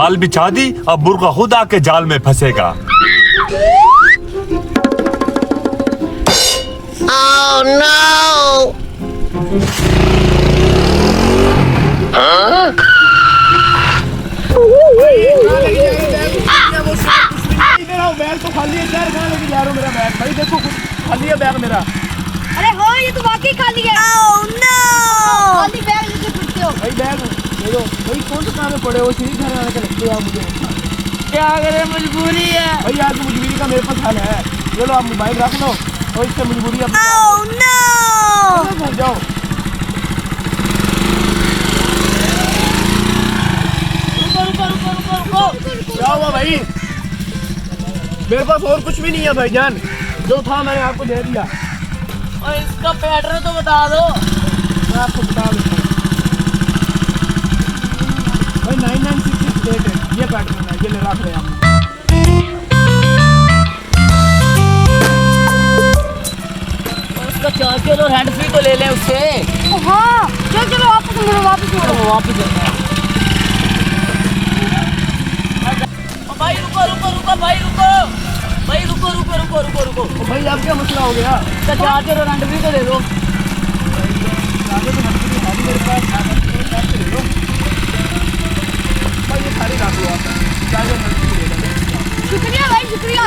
जाल बिछा दी, अब मुर्गा खुद आके जाल में फंसेगा। Oh no! बैग तो खाली है यार, कहाँ लेके जा रहे हो मेरा बैग? भाई देखो खाली है बैग मेरा। अरे हाँ ये तो वाकई खाली है। Oh no! खाली बैग लेके फिरते हो। भाई बैग दे दो भाई, कौन सा काम में पड़े हो? सीधी घर आने के लगते हो आप मुझे। क्या करे, मजबूरी है। भाई यार तो मजबूरी का मेरे पास हाल है। चलो आप मोबाइल रख लो और इससे मजबूरी अपनी Oh no! भूल जाओ। क्या हुआ भाई? मेरे पास और कुछ भी नहीं है भाईजान, जो था मैंने आपको दे दिया। और इसका पैटर्न तो बता दो। मैं आपको बता देता हूँ भाई, 9966 है ये पैटर्न है, ये ले रख रहे हैं हम। उसका चार्जर और हैंड फ्री तो ले ले उससे। हाँ चलो चलो वापस मुड़ो, वापस मुड़ो, वापस जाना। भाई रुको रुको रुको, भाई रुको, भाई रुको रुको रुको रुको रुको। तो भाई आप क्या मसला हो गया? उसका चार्जर और हैंड फ्री तो ले लो। आगे तो हर चीज़ है मेरे पास, पैसे ले लो भाई, ये सारी रख लो आप, चार्जर ले लो। शुक्रिया भाई शुक्रिया।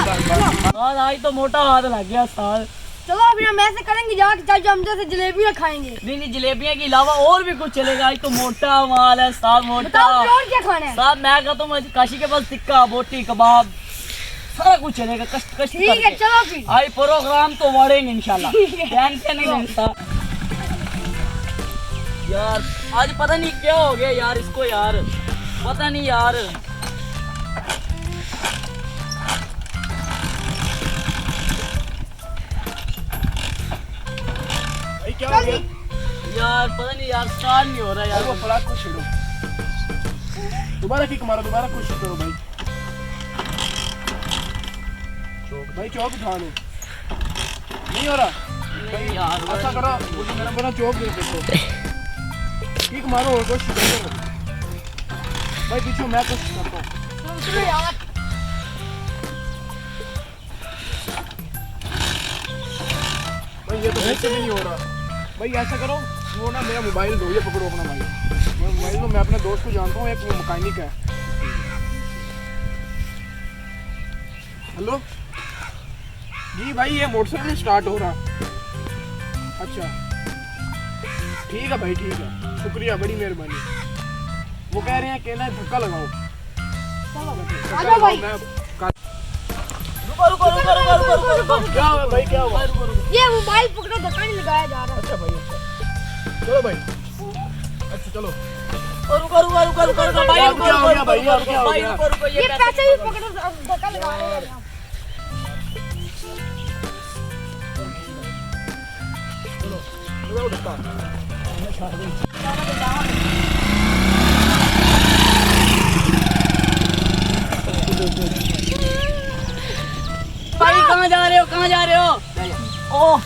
आज तो मोटा हाथ लग गया साल। चलो अभी हम ऐसे करेंगे, जाके चाचा हम जैसे जलेबियाँ खाएंगे। नहीं नहीं, जलेबियाँ के अलावा और भी कुछ चलेगा। आज तो मोटा माल है साहब, मोटा। बताओ और क्या खाना है साहब? मैं कहता हूँ काशी के पास टिक्का, बोटी, कबाब, सारा कुछ चलेगा। कष्ट कष्ट ठीक है चलो फिर। आज प्रोग्राम तो बढ़ेंगे इंशाल्लाह, टेंशन नहीं लेता यार। आज पता नहीं क्या हो गया यार इसको यार, पता नहीं यार। क्या हो गया यार? पता नहीं यार, स्टार्ट नहीं हो रहा यार। वो फलाट को छेड़ो, दोबारा किक मारो, दोबारा कोशिश करो भाई। भाई चौक उठा लो, नहीं हो रहा नहीं यार। ऐसा करो, मुझे मेरा बड़ा चौक दे देखो, किक मारो और कोशिश करो भाई। पीछे मैं कोशिश करता हूँ यार। भाई, ये तो वैसे भी नहीं हो रहा भाई। ऐसा करो, वो ना मेरा मोबाइल दो, ये पकड़ो अपना भाई। मैं मोबाइल दो, मैं अपने दोस्त को जानता हूँ, एक वो मैकेनिक है। हेलो जी भाई, ये मोटरसाइकिल स्टार्ट हो रहा। अच्छा ठीक है भाई, ठीक है, शुक्रिया, बड़ी मेहरबानी। वो कह रहे हैं कि ना धक्का लगाओ। आजा भाई। रुको रुको रुको रुको रुको रुको, क्या हुआ भाई, क्या हुआ? ये मोबाइल पकड़ो, धक्का नहीं लगाया जा रहा। अच्छा भाई, अच्छा चलो भाई, अच्छा चलो। रुको रुको रुको रुको रुको भाई, रुको क्या हो गया भाई, रुको अब क्या हो भाई, गया? रुको रुको। ये पैसे भी पकड़ो, धक्का लगाया। लगाओ धक्का। भाई कहाँ जा रहे हो, कहाँ जा रहे हो? ओह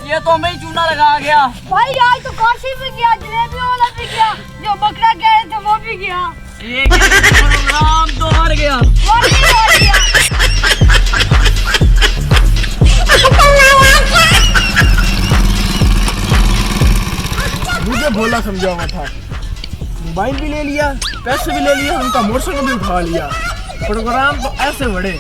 ये तो हमें ही चूना लगा गया भाई। आज तो काशी भी गया, जलेबी वाला भी गया, जो बकरा कह रहे थे वो भी गया। ये प्रोग्राम तो हार गया, हार गया। मुझे भोला समझा हुआ था, मोबाइल भी ले लिया, पैसे भी ले लिया, उनका मोटरसाइकिल भी उठा लिया। प्रोग्राम तो ऐसे बढ़े।